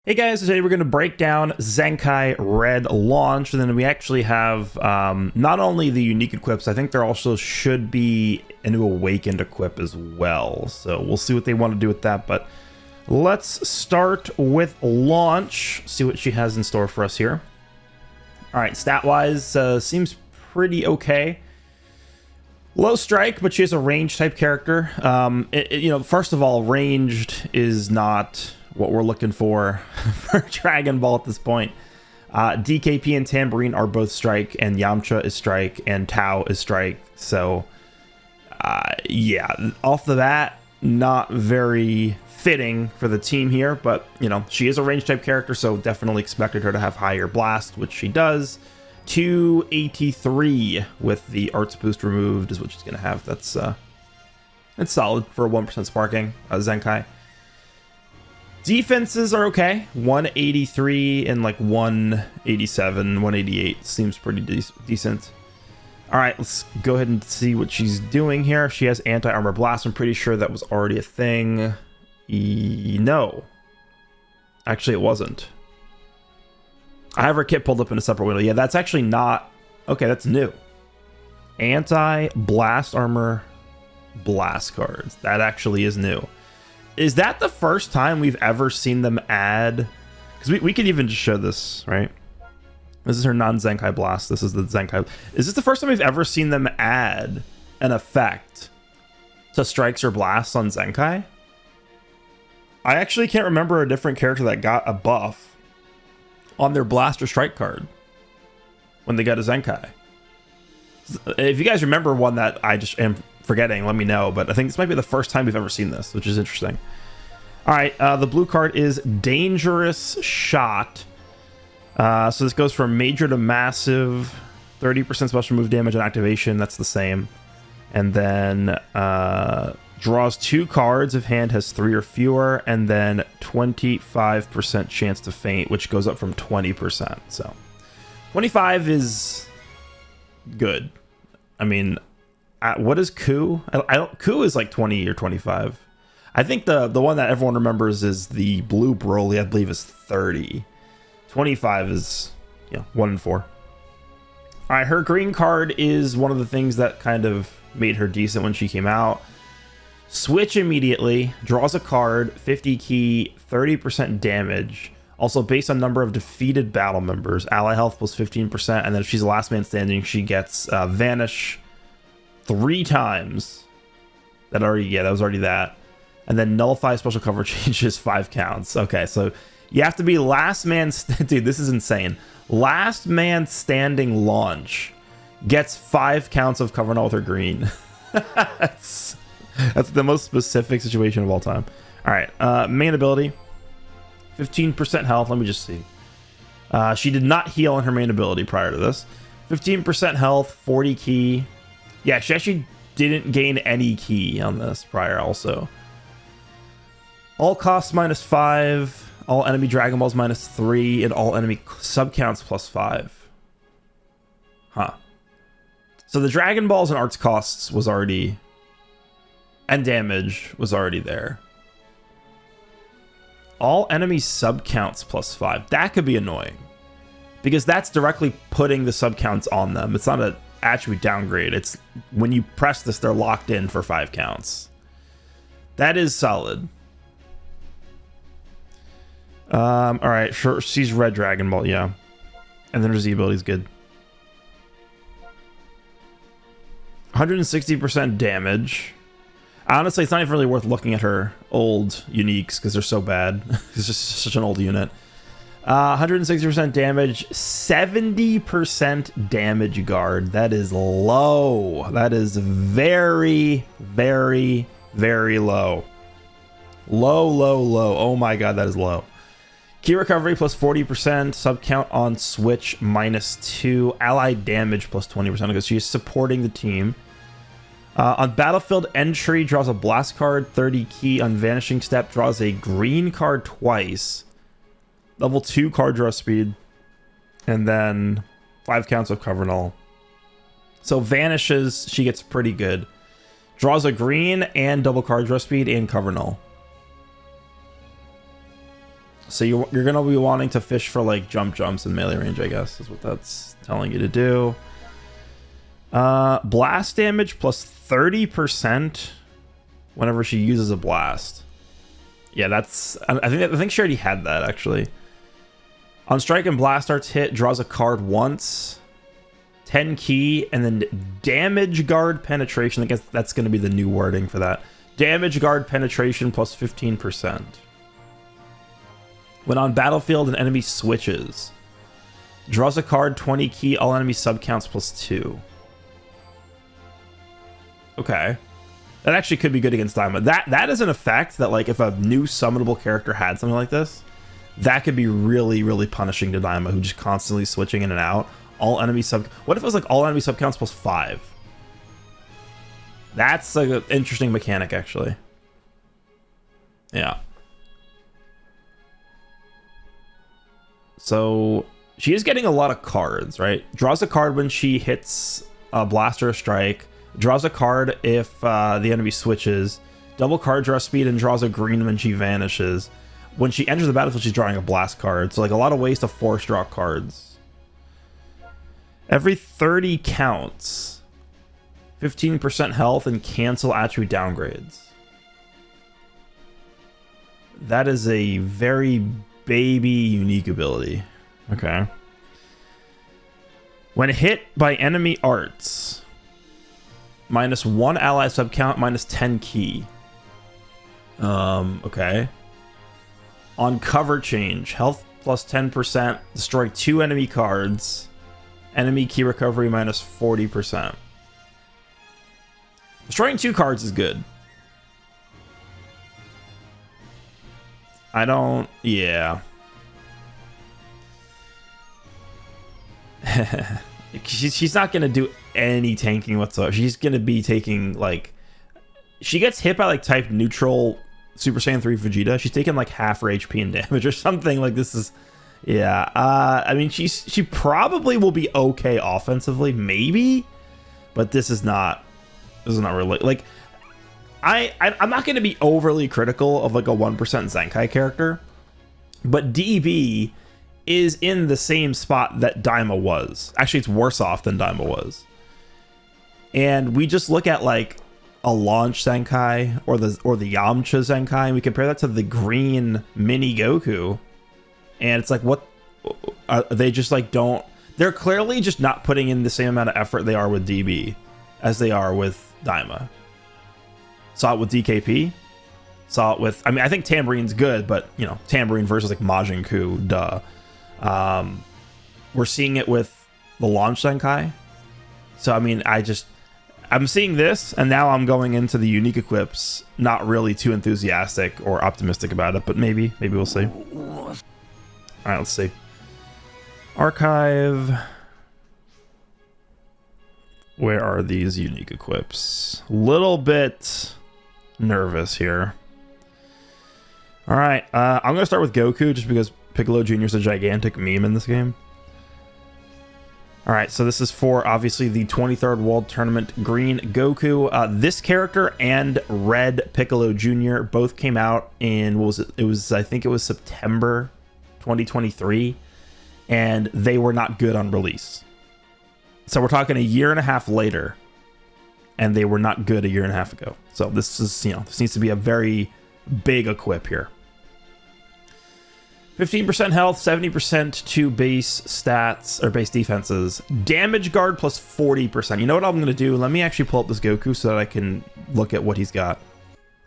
Hey guys, today we're going to break down Zenkai Red Launch, and then we actually have not only the unique equips, I think there also should be a new awakened equip as well. So we'll see what they want to do with that, but let's start with Launch, see what she has in store for us here. All right, stat-wise, seems pretty okay. Low strike, but she is a ranged type character. First of all, ranged is not what we're looking for Dragon Ball at this point. DKP and Tambourine are both strike, and Yamcha is strike, and Tao is strike. So, yeah, off the bat, not very fitting for the team here, but, you know, she is a range type character, so definitely expected her to have higher blast, which she does. 283 with the arts boost removed is what she's going to have. That's solid for a 1% sparking, Zenkai. Defenses are okay. 183 and like 187, 188 seems pretty decent. All right, let's go ahead and see what she's doing here. She has anti-armor blast. I'm pretty sure that was already a thing. No. Actually, it wasn't. I have her kit pulled up in a separate window. Yeah, that's actually not... Okay, that's new. Anti-blast armor blast cards. That actually is new. Is that the first time we've ever seen them add? Because we could even just show this, right? This is her non-Zenkai blast. This is the Zenkai. Is this the first time we've ever seen them add an effect to strikes or blasts on Zenkai? I actually can't remember a different character that got a buff on their blast or strike card when they got a Zenkai. If you guys remember one that I just am forgetting, let me know, but I think this might be the first time we've ever seen this, which is interesting. All right, the blue card is Dangerous Shot. So this goes from major to massive, 30% special move damage and activation, that's the same. And then draws 2 cards if hand has 3 or fewer, and then 25% chance to faint, which goes up from 20%. So 25 is good. I mean, what is coup? Coup is like 20 or 25. I think the one that everyone remembers is the blue Broly, I believe is 30. 25 is, 1 and 4. All right, her green card is one of the things that kind of made her decent when she came out. Switch immediately, draws a card, 50 key, 30% damage. Also, based on number of defeated battle members, ally health plus 15%, and then if she's the last man standing, she gets vanish 3 times. That was already that. And then nullify special cover changes 5 counts. Okay, so you have to be last man... Dude, this is insane. Last man standing launch gets 5 counts of cover null with her green. That's the most specific situation of all time. All right, main ability. 15% health. Let me just see. She did not heal on her main ability prior to this. 15% health, 40 key. Yeah, she actually didn't gain any key on this prior also. All costs -5, all enemy Dragon Balls -3, and all enemy subcounts +5. Huh. So the Dragon Balls and arts costs was already... and damage was already there. All enemy subcounts +5. That could be annoying. Because that's directly putting the subcounts on them. It's not an attribute downgrade. It's when you press this, they're locked in for 5 counts. That is solid. All right, sure. She's red Dragon Ball, yeah. And then her Z ability is good. 160% damage. Honestly, it's not even really worth looking at her old uniques because they're so bad. It's just such an old unit. 160% damage, 70% damage guard. That is low. That is very, very, very low. Low, low, low. Oh my god, that is low. Key recovery plus 40%, sub count on switch -2, ally damage plus 20% because she is supporting the team. On battlefield entry, draws a blast card, 30 key. On vanishing step, draws a green card twice. Level 2 card draw speed. And then 5 counts of cover null. So vanishes, she gets pretty good. Draws a green and double card draw speed and cover null. So you're gonna be wanting to fish for like jumps in melee range, I guess, is what that's telling you to do. Blast damage plus 30% whenever she uses a blast. Yeah, that's... I think she already had that, actually. On strike and blast starts hit, draws a card once, 10 key, and then damage guard penetration. I guess that's going to be the new wording for that. Damage guard penetration plus 15%. When on battlefield, an enemy switches. Draws a card, 20 key, all enemy subcounts plus 2. Okay. That actually could be good against Daima. That is an effect that, like, if a new summonable character had something like this, that could be really, really punishing to Daima, who just constantly switching in and out. All enemy sub... What if it was, like, all enemy subcounts plus 5? That's, like, an interesting mechanic, actually. Yeah. So, she is getting a lot of cards, right? Draws a card when she hits a blast or a strike. Draws a card if the enemy switches. Double card draw speed and draws a green when she vanishes. When she enters the battlefield, she's drawing a blast card. So like a lot of ways to force draw cards. Every 30 counts. 15% health and cancel attribute downgrades. That is a very baby unique ability. Okay. When hit by enemy arts... -1 ally subcount, -10 key. Okay. On cover change, health plus 10%, destroy 2 enemy cards. Enemy key recovery -40%. Destroying 2 cards is good. I don't... Yeah. She's not going to do any tanking whatsoever. She's going to be taking, like... She gets hit by, like, type neutral Super Saiyan 3 Vegeta. She's taking, like, half her HP in damage or something. Like, this is... Yeah. I mean, she probably will be okay offensively, maybe. But this is not... This is not really... Like, I'm not going to be overly critical of, like, a 1% Zenkai character. But DB... is in the same spot that Daima was. Actually, it's worse off than Daima was. And we just look at like a launch Zenkai or the Yamcha Zenkai, and we compare that to the green mini Goku, and it's like, what they just like don't... They're clearly just not putting in the same amount of effort they are with DB as they are with Daima. Saw it with DKP. Saw it with... I mean, I think Tamborine's good, but you know, Tamborine versus like Majin Ku, duh. We're seeing it with the launch Zenkai. So, I mean, I'm seeing this, and now I'm going into the unique equips, not really too enthusiastic or optimistic about it, but maybe we'll see. All right, let's see. Archive. Where are these unique equips? Little bit nervous here. All right, I'm going to start with Goku just because Piccolo Jr. is a gigantic meme in this game. All right, so this is for, obviously, the 23rd World Tournament Green Goku. This character and Red Piccolo Jr. both came out in, what was it? It was, I think it was September 2023, and they were not good on release. So we're talking a year and a half later, and they were not good a year and a half ago. So this is, you know, this needs to be a very big equip here. 15% health, 70% to base stats, or base defenses. Damage guard plus 40%. You know what I'm going to do? Let me actually pull up this Goku so that I can look at what he's got.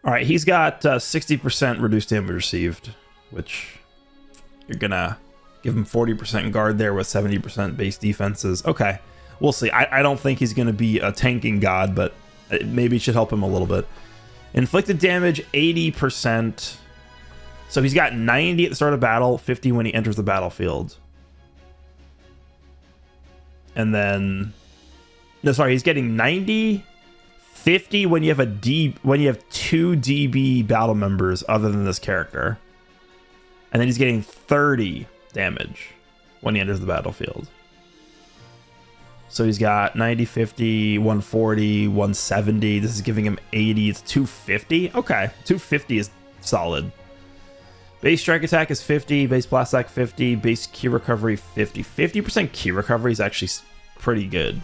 All right, he's got 60% reduced damage received, which you're going to give him 40% guard there with 70% base defenses. Okay, we'll see. I don't think he's going to be a tanking god, but maybe it should help him a little bit. Inflicted damage, 80%. So he's got 90 at the start of battle, 50 when he enters the battlefield. And then... No, sorry, he's getting 90, 50 when you have when you have 2 DB battle members other than this character. And then he's getting 30 damage when he enters the battlefield. So he's got 90, 50, 140, 170. This is giving him 80. It's 250. Okay, 250 is solid. Base strike attack is 50, base blast attack 50, base key recovery 50. 50% key recovery is actually pretty good.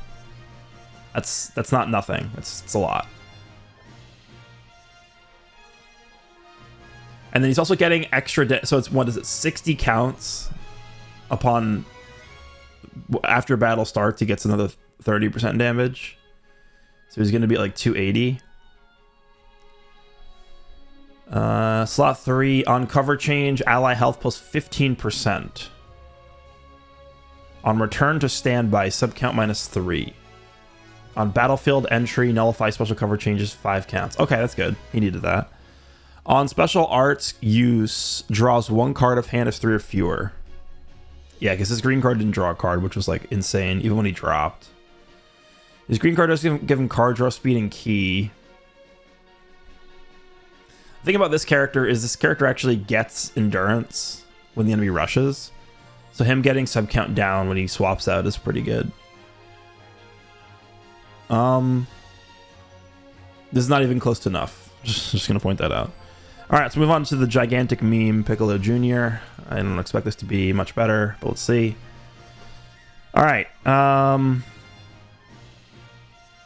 That's not nothing. It's a lot. And then he's also getting extra, so it's, what is it, 60 counts upon, after battle starts, he gets another 30% damage. So he's going to be at like 280. Slot 3, on cover change, ally health plus 15%. On return to standby, subcount -3. On battlefield entry, nullify special cover changes 5 counts. Okay, that's good. He needed that. On special arts use, draws 1 card if hand is 3 or fewer. Yeah, because his green card didn't draw a card, which was like insane, even when he dropped. His green card does give him card draw speed and key. The thing about this character is this character actually gets endurance when the enemy rushes. So him getting sub count down when he swaps out is pretty good. This is not even close to enough. Just gonna point that out. All right, let's move on to the gigantic meme Piccolo Jr. I don't expect this to be much better, but let's see. All right.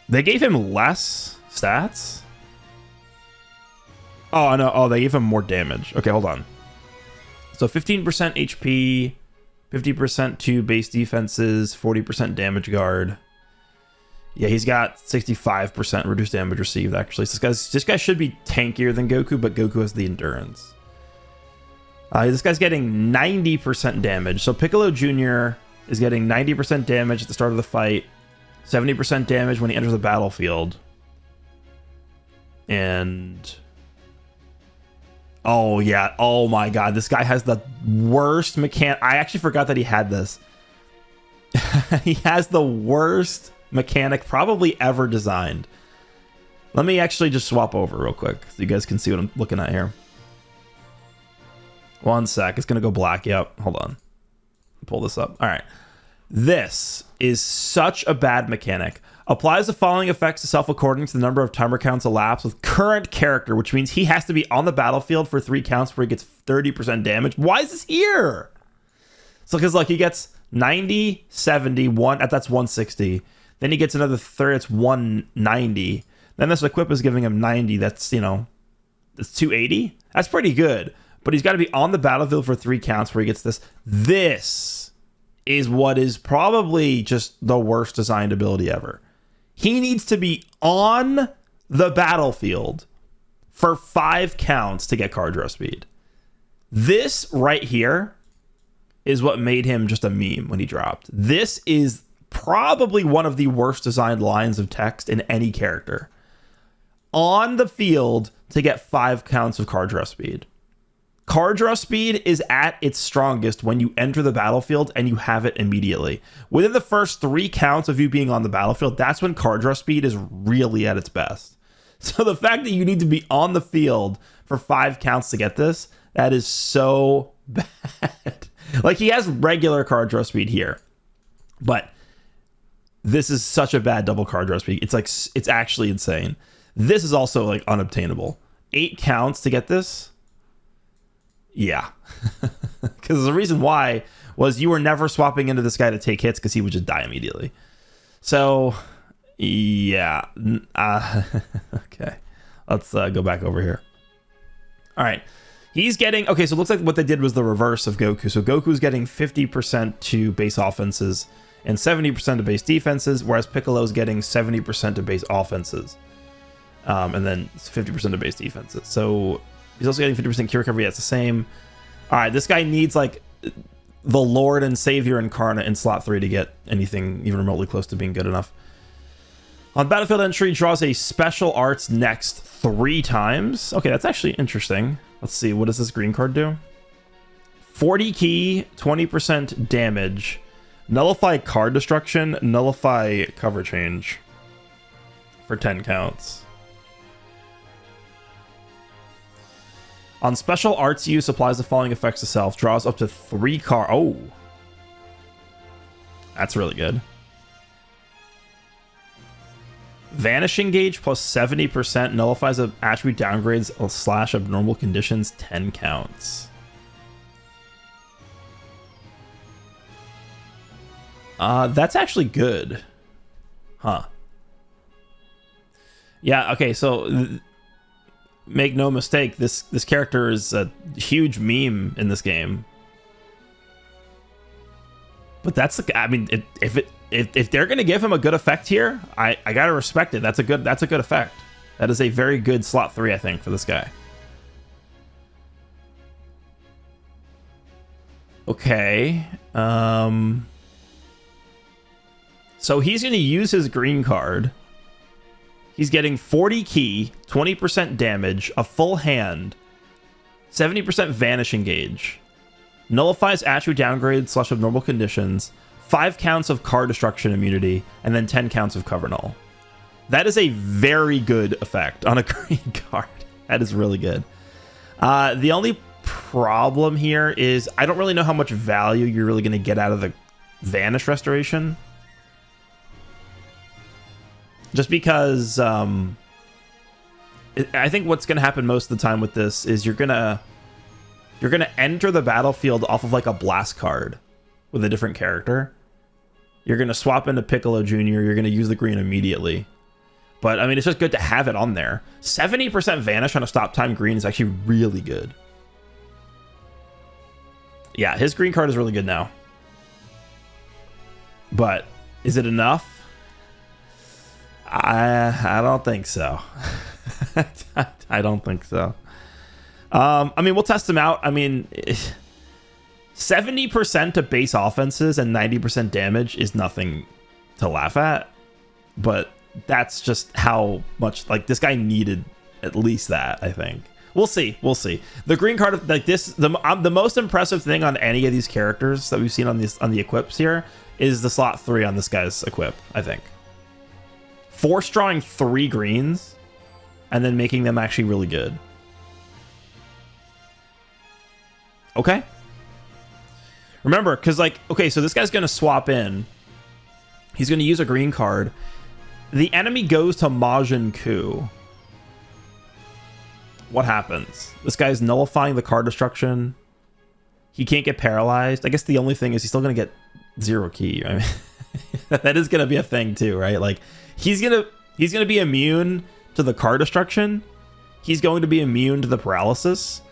They gave him less stats. Oh, no. Oh, they gave him more damage. Okay, hold on. So 15% HP, 50% to base defenses, 40% damage guard. Yeah, he's got 65% reduced damage received, actually. So this guy should be tankier than Goku, but Goku has the endurance. This guy's getting 90% damage. So Piccolo Jr. is getting 90% damage at the start of the fight, 70% damage when he enters the battlefield. And... oh, yeah. Oh, my God. This guy has the worst mechanic. I actually forgot that he had this. He has the worst mechanic probably ever designed. Let me actually just swap over real quick so you guys can see what I'm looking at here. One sec. It's going to go black. Yep. Hold on. Pull this up. All right. This is such a bad mechanic. Applies the following effects to self according to the number of timer counts elapsed with current character, which means he has to be on the battlefield for 3 counts where he gets 30% damage. Why is this here? So because like he gets 90, 70, that's 160. Then he gets another 30, it's 190. Then this equip is giving him 90. That's, you know, that's 280. That's pretty good. But he's got to be on the battlefield for 3 counts where he gets this. This is what is probably just the worst designed ability ever. He needs to be on the battlefield for 5 counts to get card draw speed. This right here is what made him just a meme when he dropped. This is probably one of the worst designed lines of text in any character. On the field to get 5 counts of card draw speed. Card draw speed is at its strongest when you enter the battlefield and you have it immediately. Within the first 3 counts of you being on the battlefield, that's when card draw speed is really at its best. So the fact that you need to be on the field for 5 counts to get this, that is so bad. Like, he has regular card draw speed here, but this is such a bad double card draw speed. It's like, it's actually insane. This is also like unobtainable. 8 counts to get this. Yeah, because the reason why was you were never swapping into this guy to take hits because he would just die immediately. So, yeah. Okay, let's go back over here. All right. He's getting... okay, so it looks like what they did was the reverse of Goku. So Goku's getting 50% to base offenses and 70% to base defenses, whereas Piccolo's getting 70% to base offenses. And then 50% to base defenses. So... he's also getting 50% key recovery. That's the same. All right, this guy needs like the Lord and Savior Incarnate in slot 3 to get anything even remotely close to being good enough. On battlefield entry, draws a special arts next 3 times. Okay, that's actually interesting. Let's see. What does this green card do? 40 key, 20% damage. Nullify card destruction. Nullify cover change for 10 counts. On special arts use, applies the following effects to self. Draws up to 3 cards. Oh. That's really good. Vanishing gauge plus 70%. Nullifies an attribute downgrades / abnormal conditions 10 counts. That's actually good. Huh. Yeah, okay, so make no mistake, this character is a huge meme in this game. But that's the, I mean, if they're gonna give him a good effect here, I gotta respect it. That's a good effect. That is a very good slot 3, I think, for this guy. Okay. So he's going to use his green card. He's getting 40 key, 20% damage, a full hand, 70% vanishing gauge, nullifies attribute downgrade / abnormal conditions, 5 counts of card destruction immunity, and then 10 counts of cover null. That is a very good effect on a green card. That is really good. The only problem here is I don't really know how much value you're really going to get out of the vanish restoration. Just because I think what's going to happen most of the time with this is you're gonna enter the battlefield off of like a blast card with a different character. You're going to swap into Piccolo Jr. You're going to use the green immediately. But I mean, it's just good to have it on there. 70% vanish on a stop time green is actually really good. Yeah, his green card is really good now. But is it enough? I don't think so. I don't think so. I mean, we'll test him out. I mean, 70% to base offenses and 90% damage is nothing to laugh at. But that's just how much, like, this guy needed at least that, I think. We'll see. We'll see. The green card, like this, the most impressive thing on any of these characters that we've seen on the equips here is the slot 3 on this guy's equip, I think. Force drawing 3 greens and then making them actually really good. Okay. Remember, because like, okay, so this guy's going to swap in. He's going to use a green card. The enemy goes to Majin Ku. What happens? This guy's nullifying the card destruction. He can't get paralyzed. I guess the only thing is he's still going to get 0 key. I mean, that is going to be a thing too, right? Like he's going to be immune to the card destruction. He's going to be immune to the paralysis,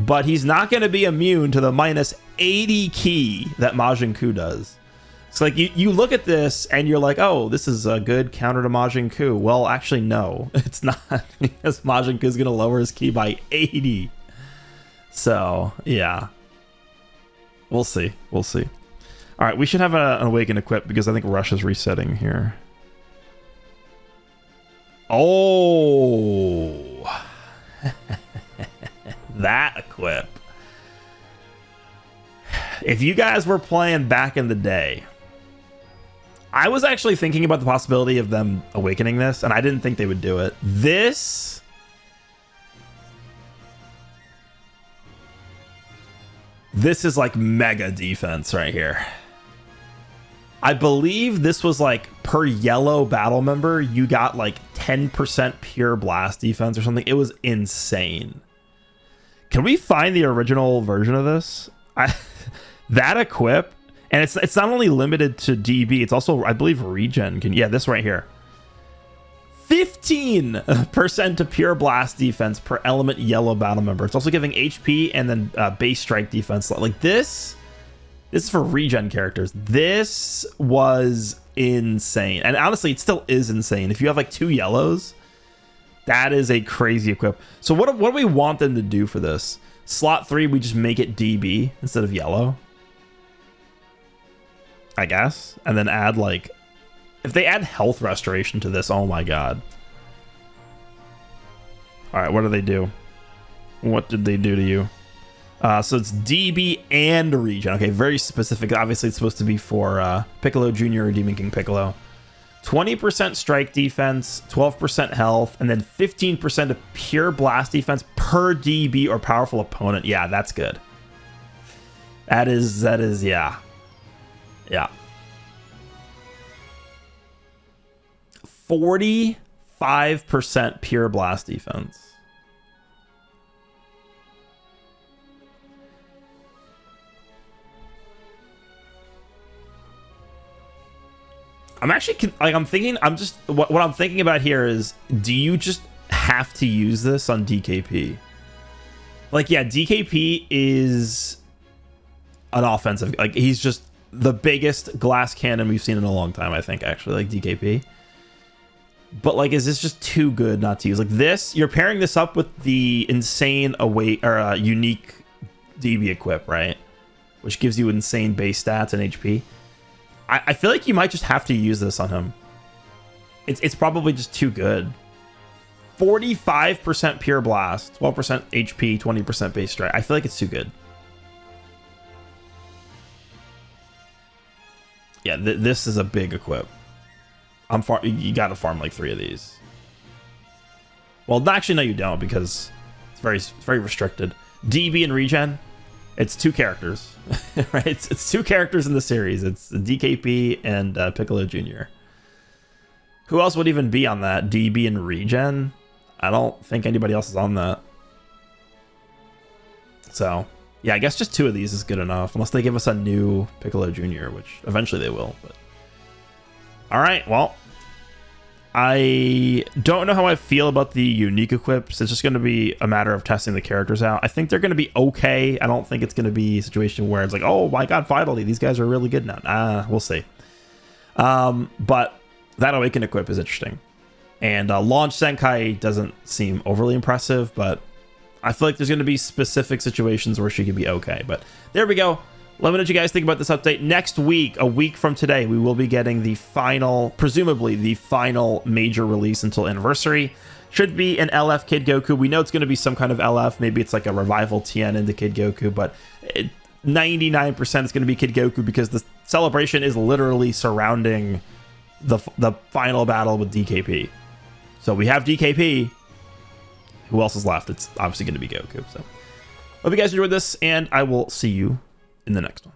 but he's not going to be immune to the minus 80 key that Majin Ku does. So like you look at this and you're like, oh, this is a good counter to Majin Ku. Well, actually, no, it's not, because Majin Ku is going to lower his key by 80. So yeah, we'll see. We'll see. All right, we should have an Awaken equip because I think Rush is resetting here. Oh, that equip. If you guys were playing back in the day, I was actually thinking about the possibility of them awakening this, and I didn't think they would do it. This is like mega defense right here. I believe this was like per yellow battle member, you got like 10% pure blast defense or something. It was insane. Can we find the original version of this? That equip, and it's not only limited to DB, it's also, I believe, regen can, yeah, this right here. 15% to pure blast defense per element yellow battle member. It's also giving HP and then base strike defense. Like this is for regen characters. This was insane. And honestly, it still is insane. If you have like 2 yellows, that is a crazy equip. So what do we want them to do for this? Slot 3, we just make it DB instead of yellow, I guess. And then add like, if they add health restoration to this, oh my god. All right, what do they do? What did they do to you? So it's DB and regen. Okay, very specific. Obviously, it's supposed to be for Piccolo Jr. or Demon King Piccolo. 20% strike defense, 12% health, and then 15% of pure blast defense per DB or powerful opponent. Yeah, that's good. That is, yeah. Yeah. 45% pure blast defense. I'm actually like what I'm thinking about here is, do you just have to use this on DKP? Like, yeah, DKP is an offensive, like, he's just the biggest glass cannon we've seen in a long time, I think, actually, like DKP. But like, is this just too good not to use? Like this, you're pairing this up with the insane unique DB equip, right? Which gives you insane base stats and HP. I feel like you might just have to use this on him. It's probably just too good. 45% pure blast, 12% HP, 20% base strike. I feel like it's too good. Yeah, this is a big equip. You gotta farm like 3 of these. Well, actually, no, you don't, because it's very restricted. DB and regen, it's 2 characters, right? It's 2 characters in the series. It's DKP and Piccolo Jr. Who else would even be on that? DB and regen? I don't think anybody else is on that. So, yeah, I guess just 2 of these is good enough, unless they give us a new Piccolo Jr., which eventually they will. But all right, well, I don't know how I feel about the unique equips. It's just going to be a matter of testing the characters out. I think they're going to be okay. I don't think it's going to be a situation where it's like, oh my god, finally, these guys are really good now. We'll see. But that Awaken equip is interesting. And Launch Zenkai doesn't seem overly impressive, but I feel like there's going to be specific situations where she could be okay. But there we go. Let me know what you guys think about this update. Next week, a week from today, we will be getting the final, presumably the final major release until Anniversary. Should be an LF Kid Goku. We know it's going to be some kind of LF. Maybe it's like a Revival TN into Kid Goku, but 99% is going to be Kid Goku because the celebration is literally surrounding the final battle with DKP. So we have DKP. Who else is left? It's obviously going to be Goku. So hope you guys enjoyed this, and I will see you in the next one.